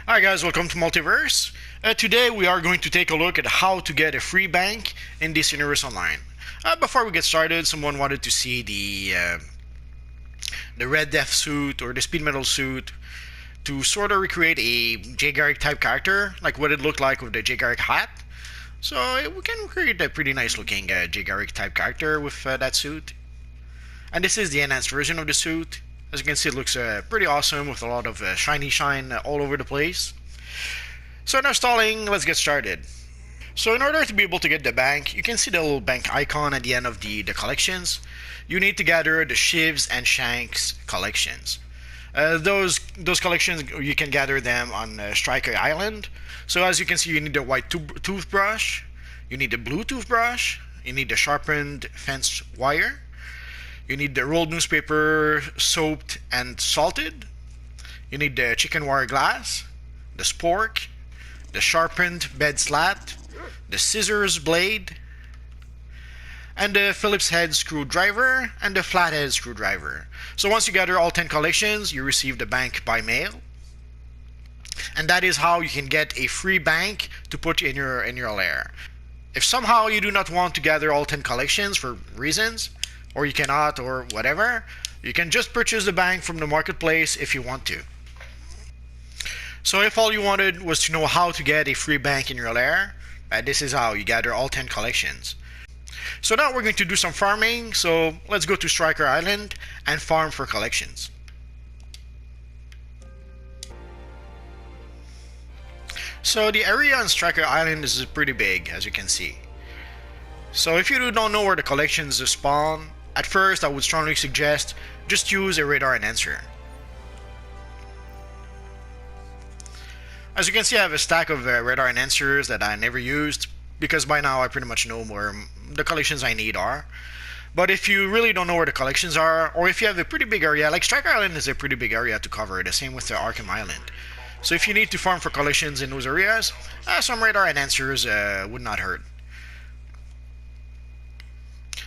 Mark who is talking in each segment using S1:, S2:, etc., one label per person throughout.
S1: Hi guys, welcome to Multiverse. Today we are going to take a look at how to get a free bank in this universe online. Before we get started, someone wanted to see the Red Death suit or the Speed Metal suit to sort of recreate a Jay Garrick type character, like what it looked like with the Jay Garrick hat. So we can create a pretty nice looking Jay Garrick type character with that suit. And this is the enhanced version of the suit. As you can see, it looks pretty awesome with a lot of shiny shine all over the place. So now stalling, let's get started. So in order to be able to get the bank, you can see the little bank icon at the end of the collections. You need to gather the Shivs and Shanks collections. Those collections, you can gather them on Stryker Island. So as you can see, you need the white toothbrush, you need the blue toothbrush, you need the sharpened fence wire, you need the rolled newspaper soaped and salted, you need the chicken wire glass, the spork, the sharpened bed slat, the scissors blade, and the Phillips head screwdriver and the flathead screwdriver. So once you gather all 10 collections, you receive the bank by mail. And that is how you can get a free bank to put in your lair. If somehow you do not want to gather all 10 collections for reasons, or you cannot, or whatever, you can just purchase the bank from the marketplace if you want to. So if all you wanted was to know how to get a free bank in your lair, this is how you gather all 10 collections. So now we're going to do some farming, so let's go to Stryker Island and farm for collections. So the area on Stryker Island is pretty big, as you can see. So if you don't know where the collections spawn, at first I would strongly suggest just use a radar enhancer. As you can see, I have a stack of radar enhancers that I never used, because by now I pretty much know where the collections I need are. But if you really don't know where the collections are, or if you have a pretty big area, like Stryker Island is a pretty big area to cover, the same with the Arkham Island. So if you need to farm for collections in those areas, some radar enhancers would not hurt.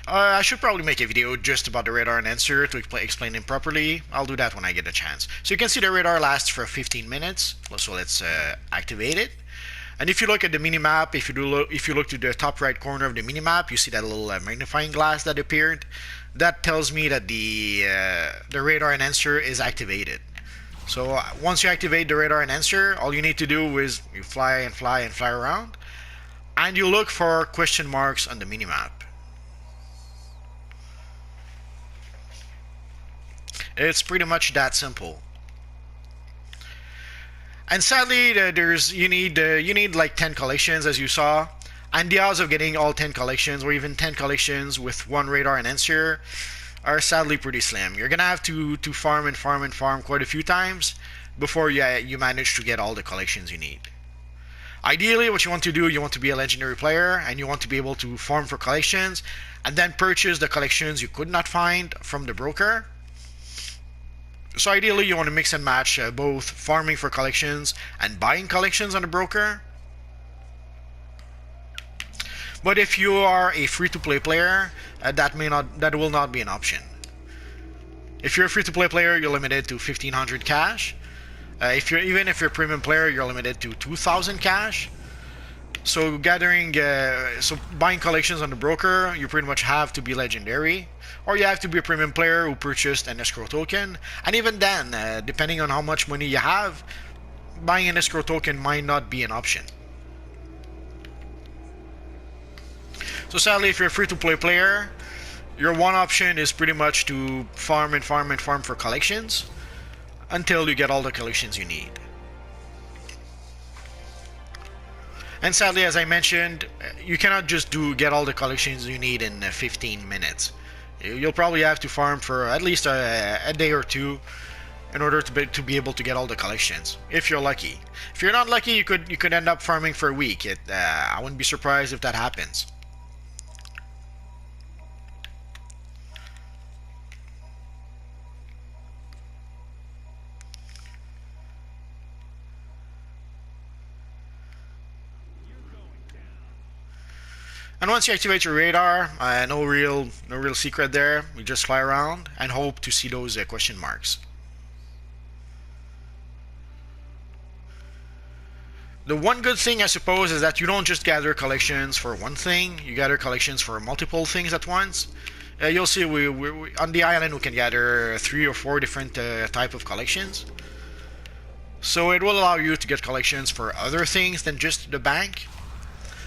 S1: I should probably make a video just about the radar enhancer to explain it properly. I'll do that when I get a chance. So you can see the radar lasts for 15 minutes. So let's activate it. And if you look at the minimap, if you look to the top right corner of the minimap, you see that little magnifying glass that appeared. That tells me that the radar enhancer is activated. So once you activate the radar enhancer, all you need to do is you fly and fly and fly around, and you look for question marks on the minimap. It's pretty much that simple. And sadly, you need like 10 collections, as you saw, and the odds of getting all 10 collections or even 10 collections with one radar enhancer are sadly pretty slim. You're gonna have to farm and farm and farm quite a few times before you manage to get all the collections you need. Ideally, what you want to do, you want to be a legendary player and you want to be able to farm for collections and then purchase the collections you could not find from the broker. So ideally, you want to mix and match both farming for collections and buying collections on the broker. But if you are a free-to-play player, that will not be an option. If you're a free-to-play player, you're limited to 1,500 cash. Even if you're a premium player, you're limited to 2,000 cash. So buying collections on the broker, you pretty much have to be legendary, or you have to be a premium player who purchased an escrow token. And even then, depending on how much money you have, buying an escrow token might not be an option. So sadly, if you're a free-to-play player, your one option is pretty much to farm and farm and farm for collections until you get all the collections you need. And sadly, as I mentioned, you cannot just get all the collections you need in 15 minutes. You'll probably have to farm for at least a day or two in order to be able to get all the collections, if you're lucky. If you're not lucky, you could end up farming for a week. I wouldn't be surprised if that happens. And once you activate your radar, no real secret there. You just fly around and hope to see those question marks. The one good thing, I suppose, is that you don't just gather collections for one thing. You gather collections for multiple things at once. You'll see we on the island we can gather 3 or 4 different type of collections. So it will allow you to get collections for other things than just the bank.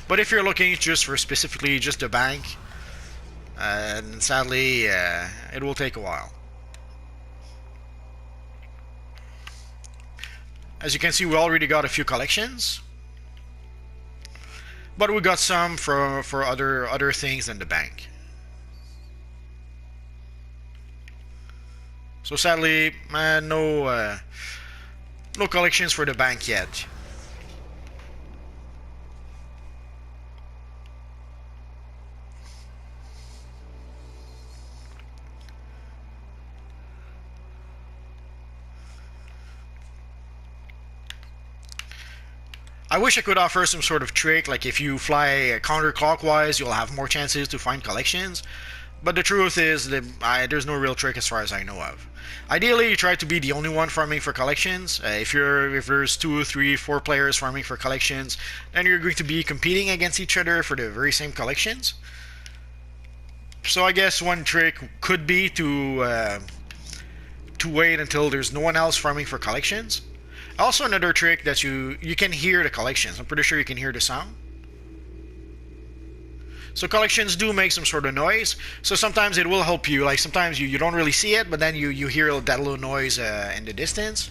S1: But if you're looking just for specifically just the bank, and sadly, it will take a while. As you can see, we already got a few collections, but we got some for other things than the bank. So sadly, no collections for the bank yet. I wish I could offer some sort of trick, like if you fly counterclockwise, you'll have more chances to find collections. But the truth is that there's no real trick as far as I know of. Ideally, you try to be the only one farming for collections. If there's 2, 3, 4 players farming for collections, then you're going to be competing against each other for the very same collections. So I guess one trick could be to wait until there's no one else farming for collections. Also, another trick that you can hear the collections. I'm pretty sure you can hear the sound. So collections do make some sort of noise. So sometimes it will help you. Like sometimes you don't really see it, but then you hear that little noise in the distance.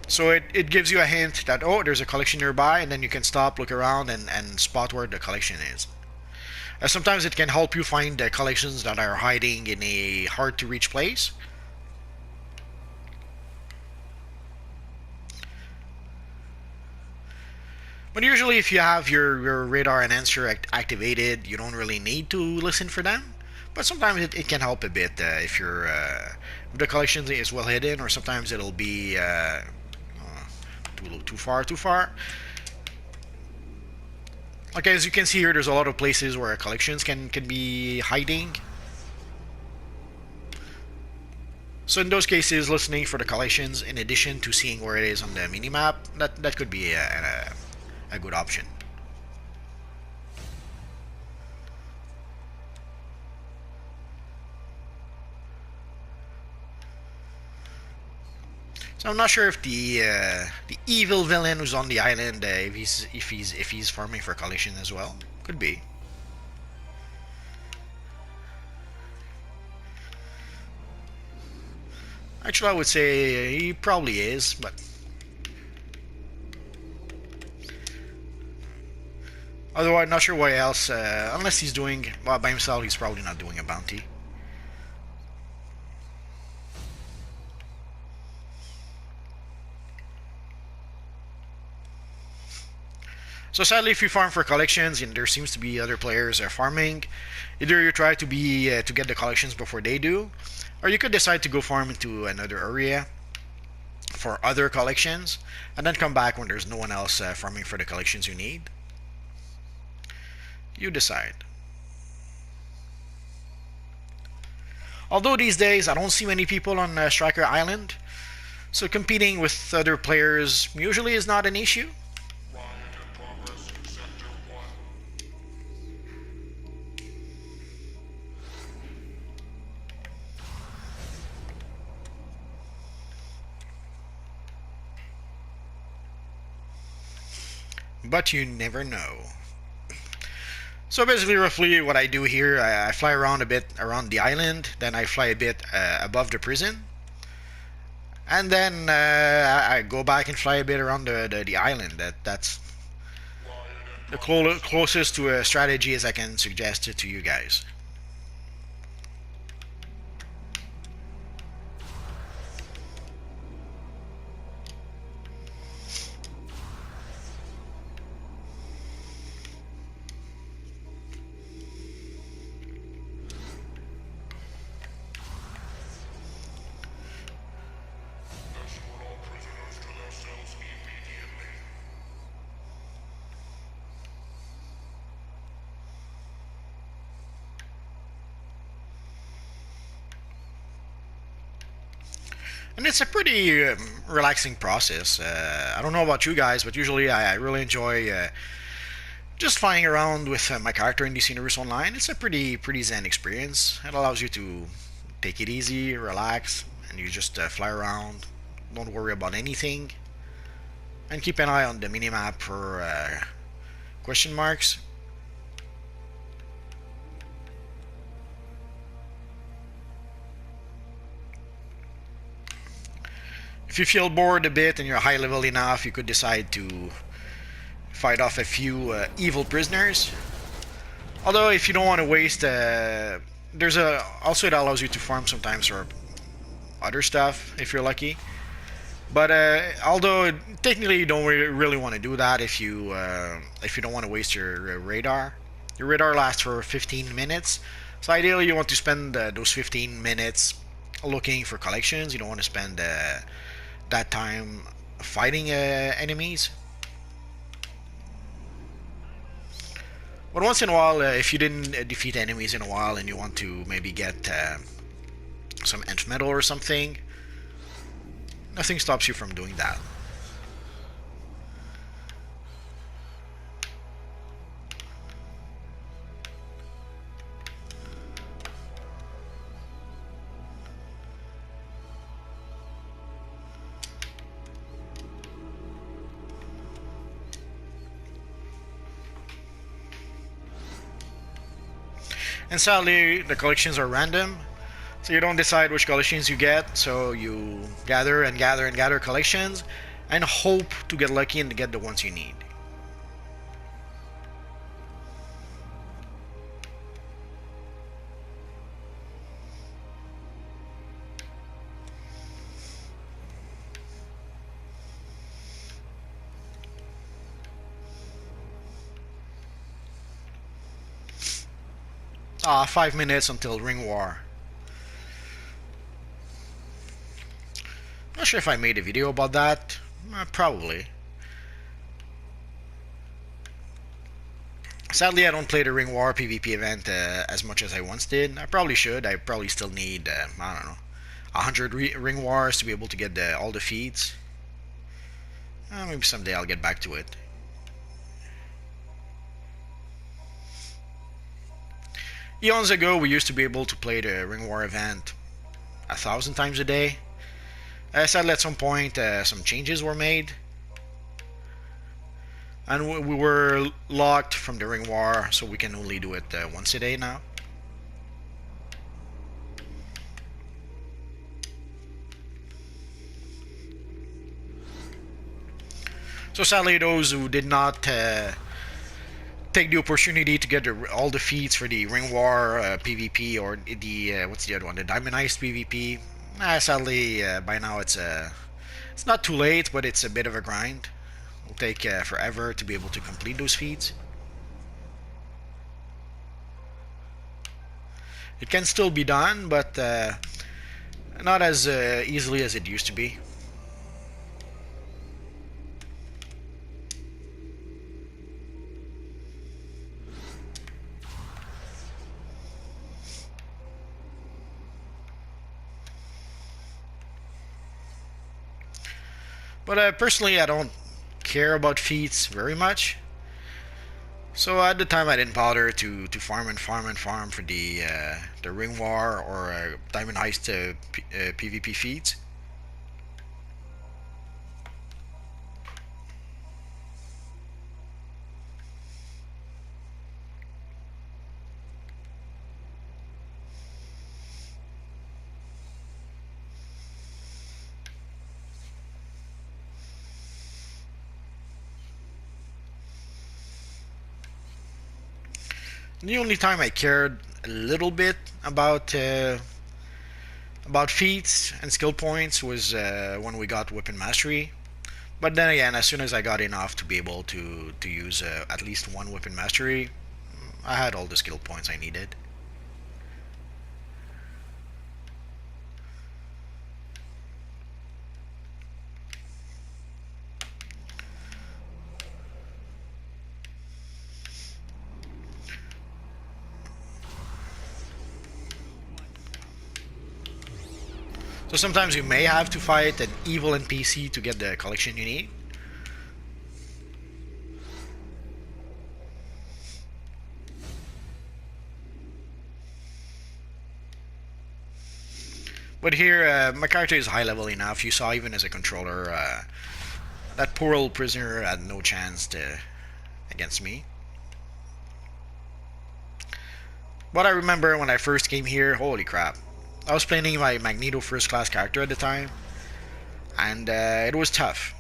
S1: So it gives you a hint that, oh, there's a collection nearby, and then you can stop, look around, and spot where the collection is. Sometimes it can help you find the collections that are hiding in a hard to reach place. But usually if you have your radar enhancer activated, you don't really need to listen for them. But sometimes it can help a bit if if the collection is well hidden, or sometimes it'll be too far. Like as you can see here, there's a lot of places where collections can be hiding. So in those cases, listening for the collections in addition to seeing where it is on the minimap, that could be a good option. So I'm not sure if the evil villain who's on the island, if he's farming for collection as well. Could be. Actually, I would say he probably is, but otherwise, not sure why else. Unless he's doing by himself, he's probably not doing a bounty. So sadly, if you farm for collections and there seems to be other players farming, either you try to to get the collections before they do, or you could decide to go farm into another area for other collections, and then come back when there's no one else farming for the collections you need. You decide. Although these days I don't see many people on Stryker Island, so competing with other players usually is not an issue. But you never know. So basically, roughly what I do here, I fly around a bit around the island, then I fly a bit above the prison, and then I go back and fly a bit around the island. That's the closest to a strategy as I can suggest it to you guys. And it's a pretty relaxing process. I don't know about you guys, but usually I really enjoy just flying around with my character in DC Universe Online. It's a pretty zen experience. It allows you to take it easy, relax, and you just fly around. Don't worry about anything, and keep an eye on the minimap for question marks. If you feel bored a bit and you're high level enough, you could decide to fight off a few evil prisoners. Although if you don't want to waste, there's a also it allows you to farm sometimes or other stuff if you're lucky. But although technically you don't really want to do that if you don't want to waste your radar. Your radar lasts for 15 minutes, so ideally you want to spend those 15 minutes looking for collections. You don't want to spend that time fighting enemies. But once in a while, if you didn't defeat enemies in a while and you want to maybe get some nth metal or something, nothing stops you from doing that. And sadly, the collections are random, so you don't decide which collections you get, so you gather and gather and gather collections and hope to get lucky and to get the ones you need. Ah, 5 minutes until Ring War. Not sure if I made a video about that. Probably. Sadly, I don't play the Ring War PvP event as much as I once did. I probably should. I probably still need, I don't know, 100 Ring Wars to be able to get all the feats. Maybe someday I'll get back to it. Eons ago, we used to be able to play the Ring War event 1,000 times a day. Sadly, at some point, some changes were made, and we were locked from the Ring War, so we can only do it once a day now. So sadly, those who did not take the opportunity to get all the feats for the Ring War PvP or the what's the other one, the Diamond Heist PvP. Sadly, by now it's not too late, but it's a bit of a grind. It'll take forever to be able to complete those feats. It can still be done, but not as easily as it used to be. But personally, I don't care about feats very much. So at the time, I didn't bother to farm and farm and farm for the Ring War or Diamond Heist PvP feats. The only time I cared a little bit about feats and skill points was when we got Weapon Mastery. But then again, as soon as I got enough to be able to use at least one Weapon Mastery, I had all the skill points I needed. So sometimes you may have to fight an evil NPC to get the collection you need. But here, my character is high level enough. You saw even as a controller, that poor old prisoner had no chance against me. But I remember when I first came here, holy crap. I was playing my Magneto first class character at the time, and it was tough.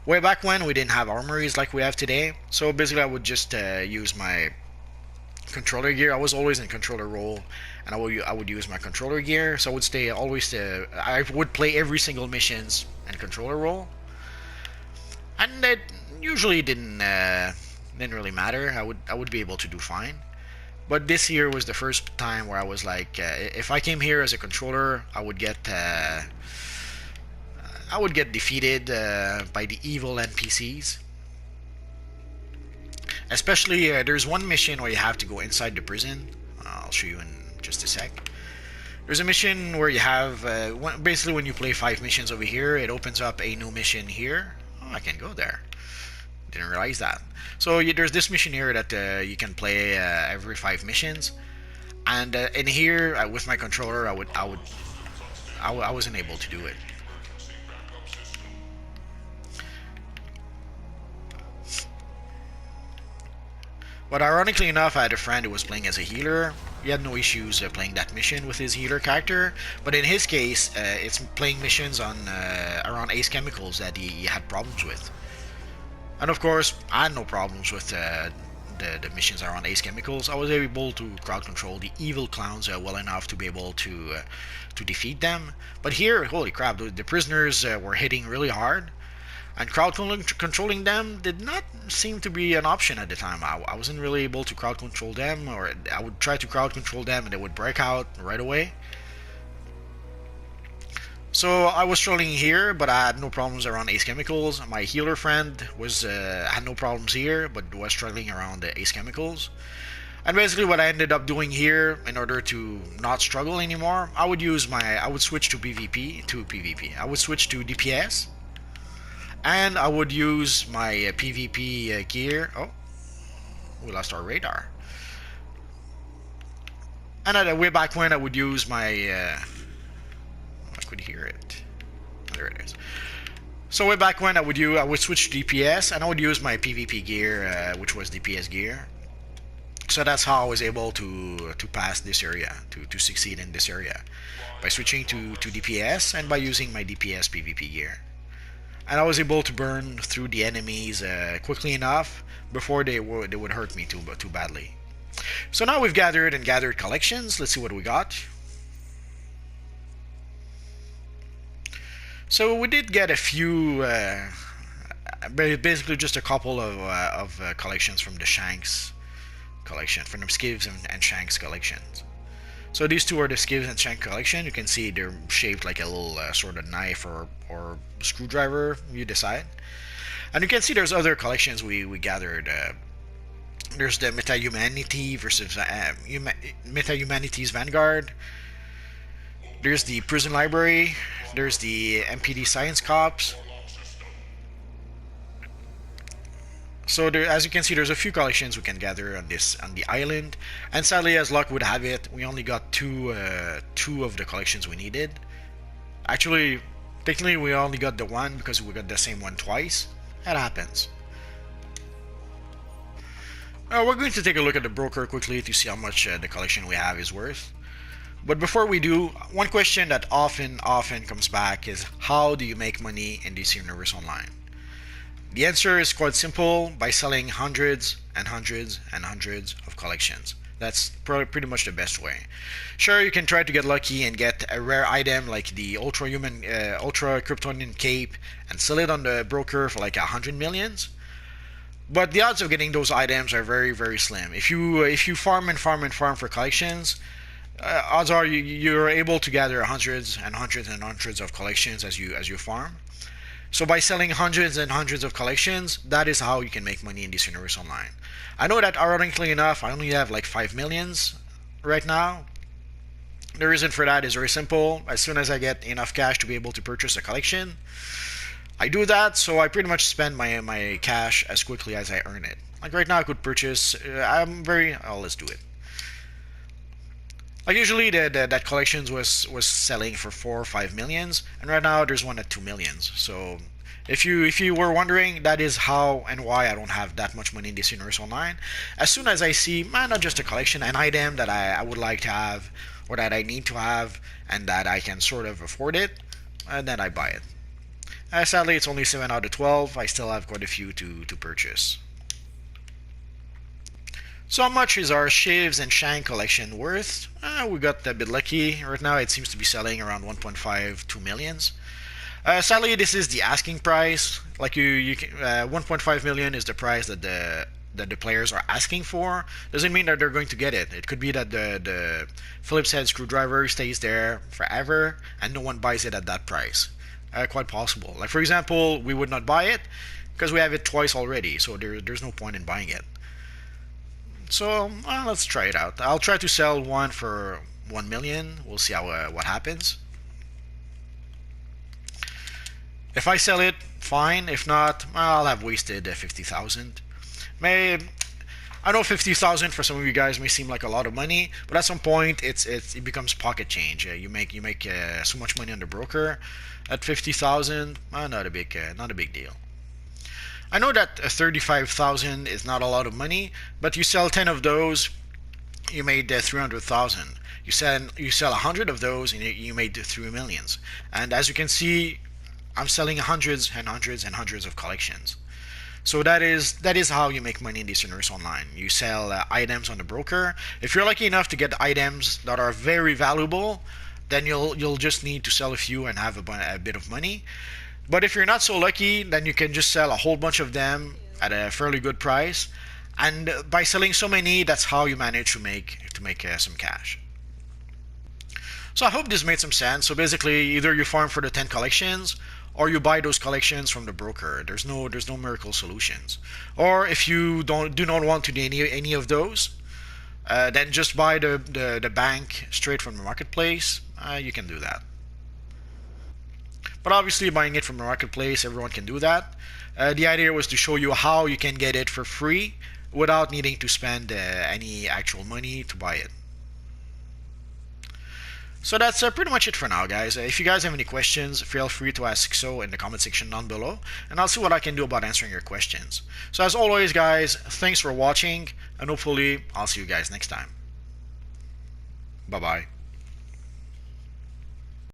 S1: Way back when, we didn't have armories like we have today, so basically I would just use my controller gear. I was always in controller role, and I would use my controller gear, so I would stay always I would play every single missions in controller role, and it usually didn't really matter. I would be able to do fine. But this year was the first time where I was like, if I came here as a controller, I would get defeated by the evil NPCs. Especially, there's one mission where you have to go inside the prison. I'll show you in just a sec. There's a mission where you have, basically when you play 5 missions over here, it opens up a new mission here. Oh, I can go there. Didn't realize that. So there's this mission here that you can play every 5 missions, and in here with my controller, I wasn't able to do it. But ironically enough, I had a friend who was playing as a healer. He had no issues playing that mission with his healer character, but in his case, it's playing missions on around Ace Chemicals that he had problems with. And of course, I had no problems with the missions around Ace Chemicals. I was able to crowd control the evil clowns well enough to be able to defeat them. But here, holy crap, the prisoners were hitting really hard, and crowd controlling them did not seem to be an option at the time. I wasn't really able to crowd control them, or I would try to crowd control them and they would break out right away. So I was struggling here, but I had no problems around Ace Chemicals. My healer friend had no problems here, but was struggling around the Ace Chemicals. And basically what I ended up doing here, in order to not struggle anymore, I would switch to PvP. I would switch to DPS, and I would use my PvP gear. Oh, we lost our radar. And way back when, I would use my I could hear it. There it is. So way back when, I would switch to DPS, and I would use my PvP gear, which was DPS gear. So that's how I was able to pass this area, to succeed in this area, by switching to DPS and by using my DPS PvP gear. And I was able to burn through the enemies quickly enough before they would hurt me too badly. So now we've gathered collections. Let's see what we got. So we did get a few, basically just a couple of collections from the Shanks collection, from the Skivs and Shanks collections. So these two are the Skivs and Shanks collection. You can see they're shaped like a little sort of knife or screwdriver, you decide. And you can see there's other collections we gathered. There's the Meta-Humanity versus Meta-Humanity's Vanguard. There's the Prison Library. There's the MPD Science Cops. So there, as you can see, there's a few collections we can gather on the island. And sadly, as luck would have it, we only got two of the collections we needed. Actually, technically, we only got the one because we got the same one twice. That happens. We're going to take a look at the broker quickly to see how much the collection we have is worth. But before we do, one question that often comes back is, how do you make money in this universe online? The answer is quite simple: by selling hundreds and hundreds and hundreds of collections. That's pretty much the best way. Sure, you can try to get lucky and get a rare item like the Ultra Kryptonian Cape and sell it on the broker for like 100 millions. But the odds of getting those items are very, very slim. If you farm for collections, odds are you're able to gather hundreds and hundreds and hundreds of collections as you farm. So by selling hundreds and hundreds of collections, that is how you can make money in this universe online. I know that ironically enough, I only have like 5 millions right now, The reason for that is very simple. As soon as I get enough cash to be able to purchase a collection, I do that, so I pretty much spend my cash as quickly as I earn it. Like right now I could purchase, let's do it. Like usually that collections was selling for 4 or 5 millions, and right now there's one at 2 millions. So if you were wondering, that is how and why I don't have that much money in this universe online. As soon as I see, not just a collection, an item that I would like to have, or that I need to have, and that I can sort of afford it, and then I buy it. Sadly, it's only 7 out of 12. I still have quite a few to purchase. So how much is our Shivs and Shank collection worth? We got a bit lucky. Right now it seems to be selling around 1.5, 2 millions. Sadly, this is the asking price. Like 1.5 million is the price that the players are asking for. Doesn't mean that they're going to get it. It could be that the Phillips head screwdriver stays there forever and no one buys it at that price. Quite possible. Like for example, we would not buy it because we have it twice already, so there's no point in buying it. So let's try it out. I'll try to sell one for 1 million. We'll see how what happens. If I sell it, fine. If not, I'll have wasted 50,000. I know 50,000 for some of you guys may seem like a lot of money, but at some point it becomes pocket change. You make so much money on the broker. At 50,000, not a big deal. I know that 35,000 is not a lot of money, but you sell 10 of those, you made 300,000. You sell 100 of those, and you made 3 millions. And as you can see, I'm selling hundreds and hundreds and hundreds of collections. So that is how you make money in this universe online. You sell items on the broker. If you're lucky enough to get items that are very valuable, then you'll just need to sell a few and have a bit of money. But if you're not so lucky, then you can just sell a whole bunch of them at a fairly good price. And by selling so many, that's how you manage to make some cash. So I hope this made some sense. So basically, either you farm for the 10 collections, or you buy those collections from the broker. There's no miracle solutions. Or if you do not want to do any of those, then just buy the bank straight from the marketplace. You can do that. But obviously, buying it from the marketplace, everyone can do that. The idea was to show you how you can get it for free without needing to spend any actual money to buy it. So that's pretty much it for now, guys. If you guys have any questions, feel free to ask so in the comment section down below, and I'll see what I can do about answering your questions. So as always, guys, thanks for watching, and hopefully I'll see you guys next time. Bye-bye.